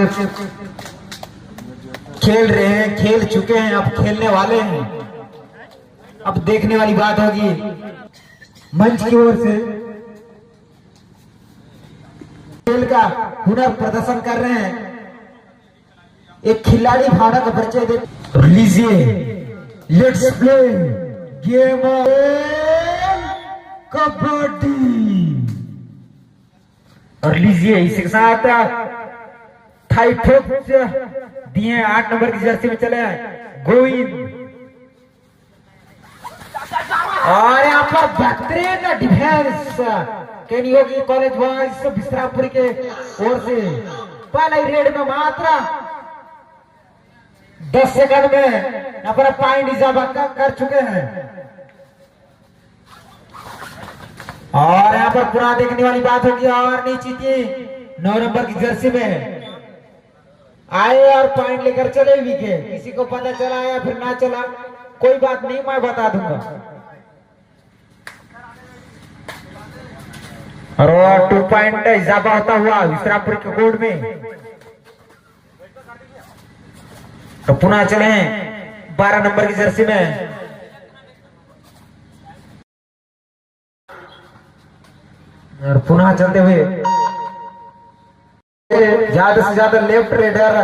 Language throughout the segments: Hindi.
सिर्फ खेल रहे हैं, खेल चुके हैं, अब खेलने वाले हैं। अब देखने वाली बात होगी। मंच की ओर से खेल का हुनर प्रदर्शन कर रहे हैं। एक खिलाड़ी भावना का परिचय दे लीजिए। Let's play game of kabaddi. और लीजिए इसी के साथ थाई ठोक दिए 8 नंबर की जर्सी में चले गोविंद। और यहाँ पर बेहतरीन डिफेंस केनी होगी कॉलेज बॉयज बिस्रामपुरी के ओर से। पहले रेड में मात्र 10 सेकंड में यहाँ पर पॉइंट इजाफा कर चुके हैं। और यहाँ पर पूरा देखने वाली बात होगी। और नीचे थी 9 नंबर की जर्सी में आए और पॉइंट लेकर चले विके। किसी को पता चला या फिर ना चला कोई बात नहीं, मैं बता दूंगा। और 2 पॉइंट इजाफा होता हुआ विश्रामपुर के कोड में। तो पुनः चले हैं 12 नंबर की जर्सी में। और पुनः चलते हुए ज्यादा से ज्यादा लेफ्ट रेडर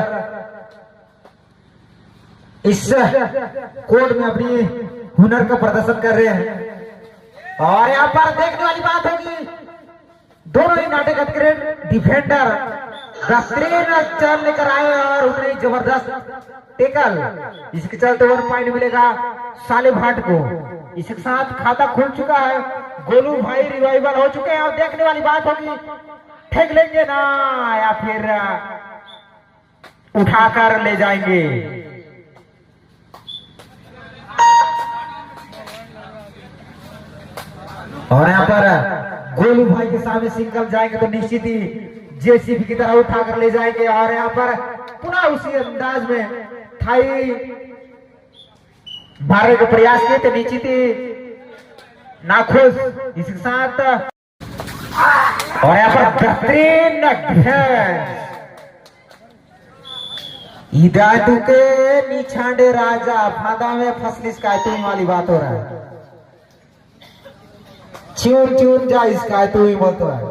इस कोड में अपनी हुनर का प्रदर्शन कर रहे हैं। और यहाँ पर देखने वाली बात होगी, दोनों ही नाटक अपग्रेड डिफेंडर बेहतरीन चल लेकर आए और उन्हें जबरदस्त टेकल। इसके चलते 1 पॉइंट मिलेगा साले भाट को। इसके साथ खाता खुल चुका है। गोलू भाई रिवाइवल हो चुके हैं। और देखने वाली बात होगी, फेंक लेंगे ना या फिर उठाकर ले जाएंगे। और यहाँ पर गोलू भाई के सामने सिंगल जाएंगे तो निश्चित ही जेसीबी की तरह उठाकर ले जाएंगे। और यहाँ पर पुनः उसी अंदाज में थाई मारने का प्रयास किए थे, निश्चित ही नाखुश। इसके साथ और यहाँ पर बेहतरीन इदातू के निछांडे राजा फादा में फसलिस कायतुई वाली बात हो रहा है। चूर चूर जा इसका कायतुई बोल तो है।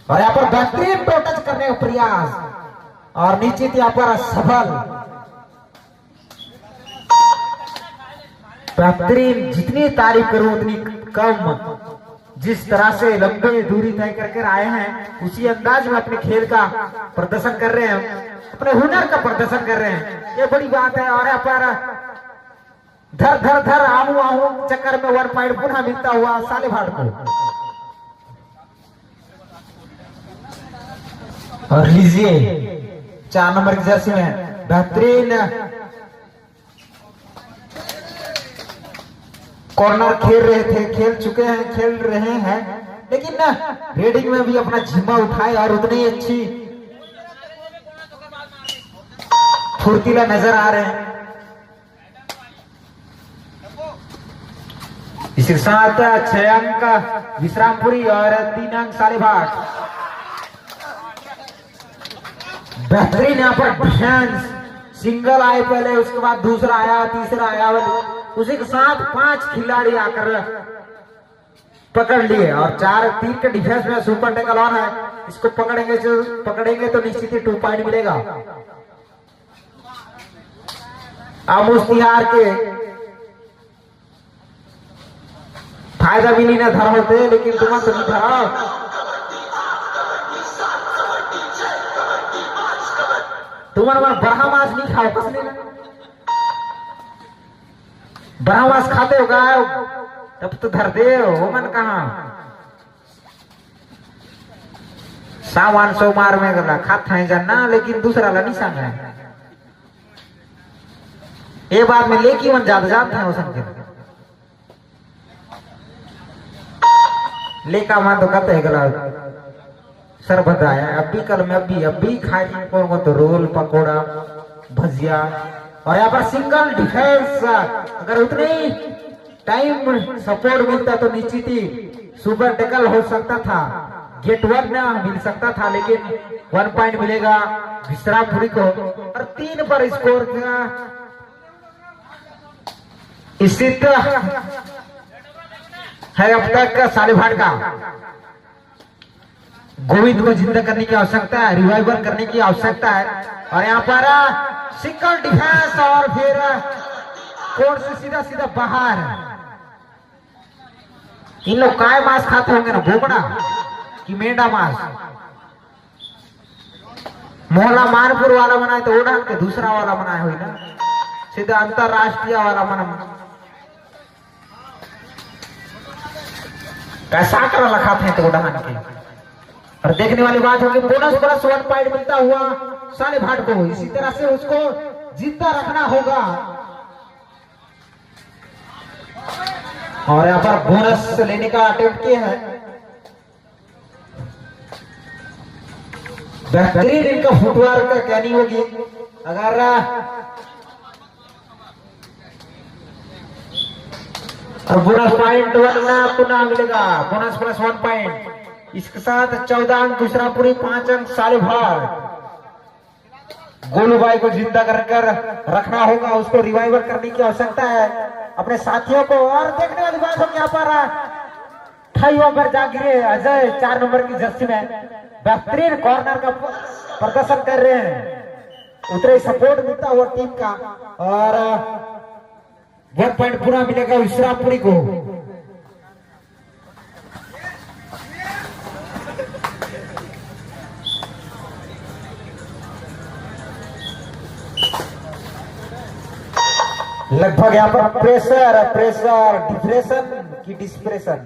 और यहाँ पर बेहतरीन टच करने का प्रयास और निश्चित यहाँ पर सफल। बेहतरीन, जितनी तारीफ करूं उतनी कम। जिस तरह से लंबी दूरी तय करके आए हैं उसी अंदाज में अपने खेल का प्रदर्शन कर रहे हैं, अपने हुनर का प्रदर्शन कर रहे हैं। ये बड़ी बात है। और यहाँ पर धर धर धर आहू आहू चक्कर में 1 पॉइंट पुनः मिलता हुआ साले भाट को। और लीजिए 4 नंबर की जर्सी में बेहतरीन कॉर्नर खेल रहे थे, खेल चुके हैं, खेल रहे हैं, लेकिन ना रेडिंग में भी अपना जिम्मा उठाए और उतने ही अच्छी फुर्तीला नजर आ रहे हैं। इसके साथ 6 अंक विश्रामपुरी और 3 अंक साले भाट। बेहतरीन यहाँ पर डिफेंस, सिंगल आए पहले, उसके बाद दूसरा आया, तीसरा आया, उसी के साथ 5 खिलाड़ी आकर पकड़ लिए। और 3 के डिफेंस में सुपर टैकल ऑन है। इसको पकड़ेंगे तो निश्चित ही 2 पॉइंट मिलेगा। अब मुस्तिहार के फायदा भी नहीं ना धरा होते, लेकिन तुम्हारा तो नहीं धरा। तुम्हारा बड़ा मांस नहीं खाओ, कस नहीं ना बड़ा मांस खाते हो गाय तब तो धर दे हो। मन कहा सामान सो मार में गला खाता है जानना, लेकिन दूसरा ला नहीं सांगा। ये बात में लेकी मन ज्यादा जानते हैं उसन के लेका मान तो कहते है गला सर बताया। अभी कल में अभी खाए को तो रोल पकोड़ा भजिया। और यहाँ पर सिंगल डिफेंस, अगर उतने ही टाइम सपोर्ट मिलता तो निश्चित ही सुपर टैकल हो सकता था, गेट 1 मिल सकता था, लेकिन 1 पॉइंट मिलेगा विश्रामपुरी को और 3 पर स्कोर स्थित है अब तक सालेभाट का। गोविंद को जिंदा करने की आवश्यकता है, रिवाइवल करने की आवश्यकता है और यहाँ पर सिंगल डिफेंस और फिर कोर्ट से सीधा सीधा बाहर। इन लोग काय मांस खाते होंगे ना, बोबड़ा कि मेंढा मांस। मोहल्ला मानपुर वाला बनाए तो उड़ा के दूसरा वाला बनाया हुई ना, सीधा अंतरराष्ट्रीय वाला बना कैसा कर वाला खाते हैं तो उड़ान के। और देखने वाली बात होगी बोनस 1 पॉइंट मिलता हुआ सालेभाट को। इसी तरह से उसको जिंदा रखना होगा और यहाँ पर बोनस लेने का अटेम्प्ट किया है। बेहतरीन इनका फुटवर्क कहनी होगी। अगर और बोनस पॉइंट 1 पुनः मिलेगा, बोनस +1 पॉइंट। इसके साथ 14 अंक विश्रामपुरी, 5 अंक सालेभाट। गोलूबाई को जिंदा कर रखना होगा, उसको रिवाइवल करने की आवश्यकता है अपने साथियों को। और देखने वाली बात हो यहाँ पर ठाइयों पर जा गिरे अजय 4 नंबर की जर्सी में बेहतरीन कॉर्नर का प्रदर्शन कर रहे हैं। उतरे सपोर्ट मिलता हुआ टीम का और 1 पॉइंट पूरा मिलेगा विश्रामपुरी को। लगभग यहाँ पर प्रेशर डिप्रेशन की डिस्प्रेशन।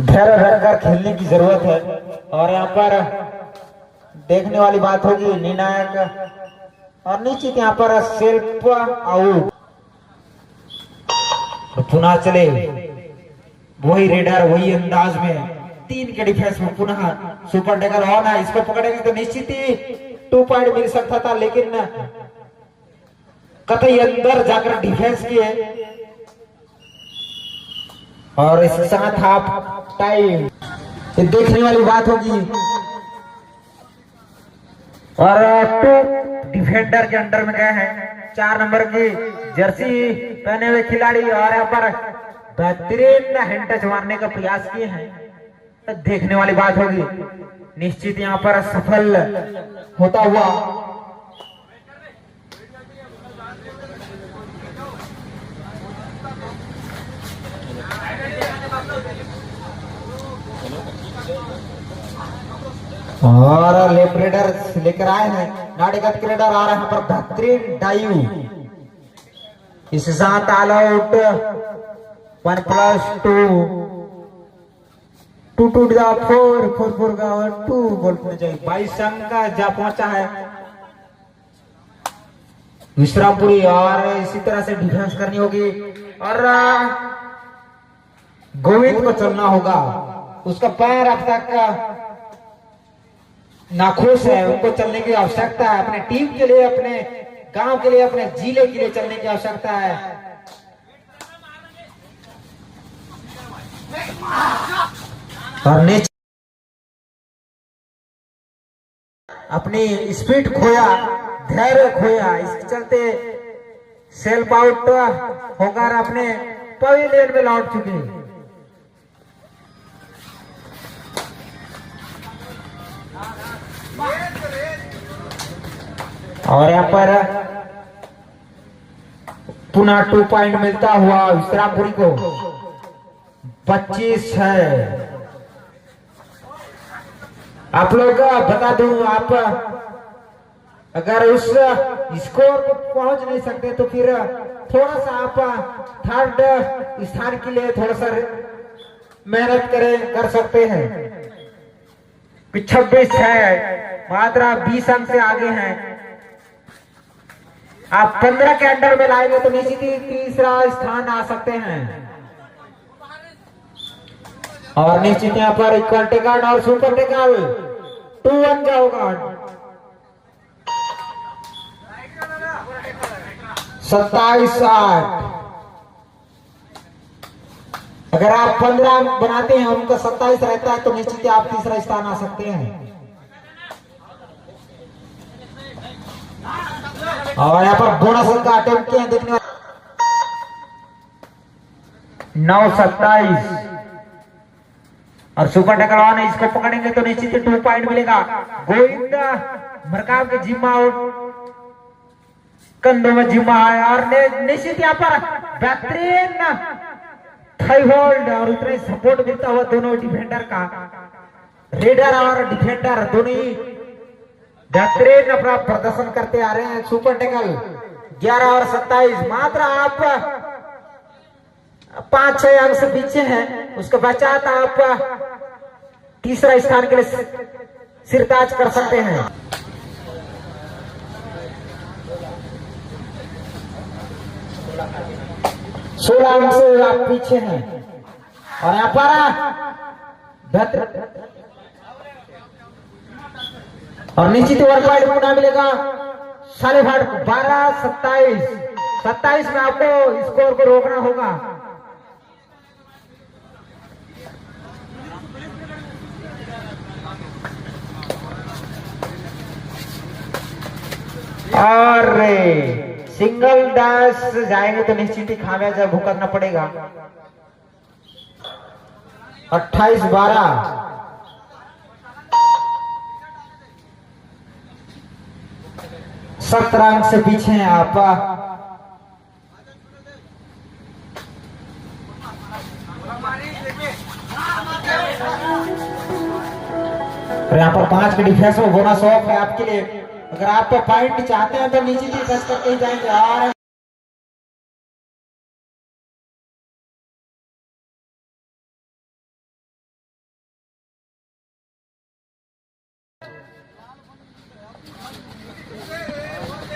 धैर्य रखकर खेलने की जरूरत है और यहाँ पर देखने वाली बात होगी निर्णायक और निश्चित यहाँ पर सेल्फ आउट। पुनः चले वही रेडर वही अंदाज में 3 के डिफेंस में पुनः सुपर डेकर ऑन है। इसको पकड़ेंगे तो निश्चित ही 2 पॉइंट मिल सकता था, लेकिन कतई अंदर जाकर डिफेंस किए और इसके साथ हाफ टाइम। देखने वाली बात होगी और 2 डिफेंडर के अंडर में गए हैं, 4 नंबर की जर्सी पहने हुए खिलाड़ी और यहाँ पर बेहतरीन हैंड टच मारने का प्रयास किए हैं। देखने वाली बात होगी निश्चित यहाँ पर सफल होता हुआ। और लेफ्ट रेडर लेकर आए हैं, नाड़ीगत के रेडर आ रहे हैं पर बेहतरीन डाइव। इसके साथ ऑल आउट 1+2 2 टू 4 4 का 2 गोल पहुंच जाए। 22 अंक का जा पहुंचा है विश्रामपुरी और इसी तरह से डिफेंस करनी होगी और गोविंद को चलना होगा। उसका पैर अब तक नाखुश है, उनको चलने की आवश्यकता है। अपने टीम के लिए, अपने गांव के लिए, अपने जिले के लिए चलने की आवश्यकता है। और अपनी स्पीड खोया, धैर्य खोया, इसके चलते सेल्फ आउट होकर अपने पवेलियन में लौट चुके। और यहाँ पर पुनः 2 पॉइंट मिलता हुआ विश्रामपुरी को। 25 है। आप लोग बता दूं, आप अगर उस स्कोर को पहुंच नहीं सकते तो फिर थोड़ा सा आप 3rd स्थान के लिए थोड़ा सा मेहनत कर सकते हैं। 26 है, मात्रा 20 अंक से आगे हैं। आप 15 के अंडर में लाएंगे तो निश्चित ही 3रा स्थान आ सकते हैं। और निश्चित यहाँ पर इक्वल टेकल और सुपर टेकल 2-1 का होगा। 27-8 अगर आप 15 बनाते हैं उनका 27 रहता है तो निश्चित ही आप तीसरा स्थान आ सकते हैं। और यहाँ पर बोनस का अटेम्प्ट किया देखने वाले 9-27 और सुपर टैकल ऑन है, इसको पकड़ेंगे तो निश्चित ही 2 पॉइंट मिलेगा। गोविंद मरकाम के जिम्मा और कंधों में जिम्मा है और निश्चित यहाँ पर बेहतरीन थाई होल्ड और उतने सपोर्ट मिलता हुआ दोनों डिफेंडर का, रेडर और डिफेंडर दोनों ही बेहतरीन अपना प्रदर्शन करते आ रहे हैं। सुपर टैकल 11 और 27 मात्र आप 5-6 अंक से पीछे हैं, उसके पश्चात आप तीसरा स्थान के लिए सिरताज कर सकते हैं। 16 अंक से आप पीछे हैं और यहाँ पर बेहतर और निश्चित ओवर पॉइंट पुनः मिलेगा सालेभाट 12-27 में आपको स्कोर को रोकना होगा। और सिंगल डैश जाएंगे तो निश्चित ही खामियाजा भुगतना पड़ेगा। 28-12 17 अंक से पीछे हैं आप। और यहाँ पर 5 के डिफेंस में बोनस ऑफ है आपके लिए। अगर आप पॉइंट चाहते हैं तो नीचे ही 10 करके ही जाएंगे।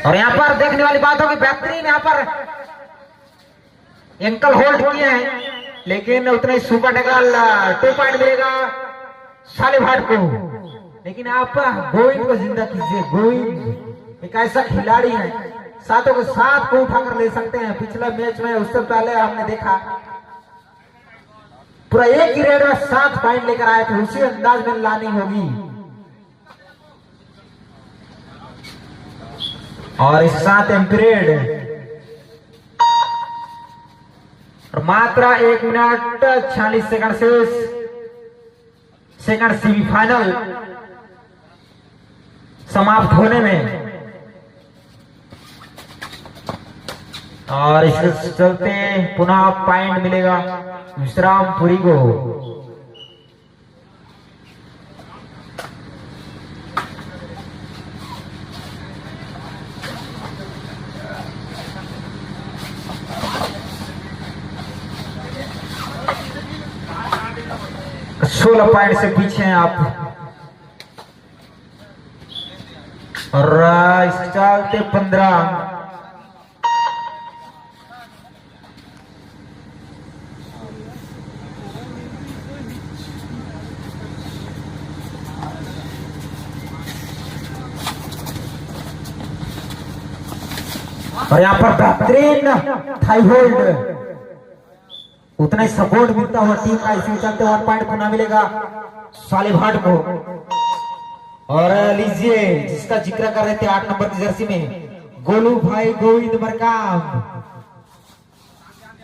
और यहाँ पर देखने वाली बात होगी बेहतरीन यहाँ पर एंकल होल्ड किए हैं, लेकिन उतने सुपर टैकल 2 पॉइंट मिलेगा सालेभाट को। लेकिन आप गोविंद को जिंदा कीजिए। गोविंद एक ऐसा खिलाड़ी है, सातों के साथ को उठाकर ले सकते हैं। पिछले मैच में उससे पहले हमने देखा पूरा एक ही रेड में 7 पॉइंट लेकर आए थे, उसी अंदाज में लानी होगी। और इस 7 एम्पीरियड और मात्र 1 मिनट 46 सेकंड से सेकंड सेमीफाइनल समाप्त होने में, और इसके चलते पुनः पॉइंट मिलेगा विश्रामपुरी को। सोलह पॉइंट से पीछे हैं आप और इस चलते 15। और यहाँ पर बेहतरीन थाई होल्ड, उतना ही सपोर्ट मिलता हुआ टीम का, इसी चलते 1 पॉइंट पुनः मिलेगा सालेभाट को। और लीजिए जिसका जिक्र कर रहे थे 8 नंबर की जर्सी में गोलू भाई गोविंद मरकाम,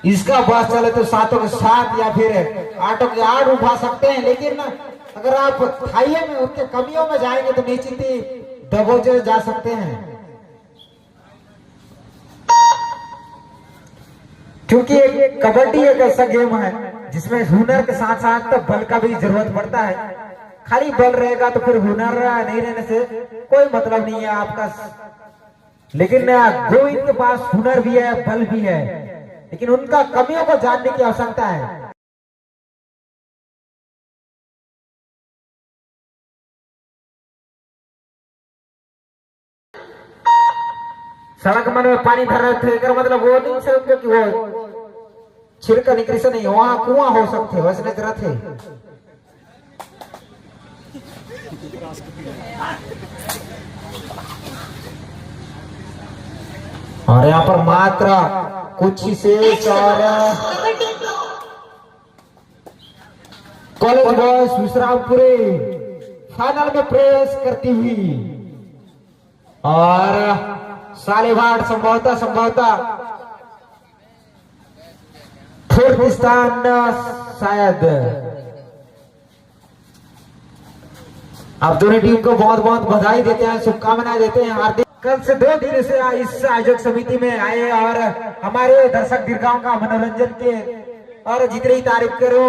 इसका बस चले तो 7 के 7 या फिर 8 के 8 उठा सकते हैं। लेकिन अगर आप थाइये में उनके कमियों में जाएंगे तो निश्चित ही दबोचे जा सकते हैं, क्योंकि कबड्डी एक ऐसा गेम है जिसमें हुनर के साथ साथ तो बल का भी जरूरत पड़ता है। खाली बल रहेगा तो फिर हुनर नहीं रहने से कोई मतलब नहीं है आपका। लेकिन गोविंद के पास हुनर भी है, बल भी है, लेकिन उनका कमियों को जानने की आवश्यकता है। सड़क मन में पानी भर रहे थे, मतलब वो नहीं सकते कि वो छिड़का निकली से नहीं, वहां कुआं हो सकते वैसे जरा थे। और यहाँ पर मात्र कुछ ही से 4 कॉलेज बॉयज विश्रामपुरी फाइनल में प्रवेश करती हुई और सालेभाट संभवतः फोर्थ स्थान शायद। आप दोनों टीम को बहुत बहुत बधाई देते हैं, शुभकामनाएं देते हैं। हार्दिक कल से 2 दिन से इस आयोजक समिति में आए और हमारे दर्शक दीर्घाओं का मनोरंजन के और जितनी तारीफ करो।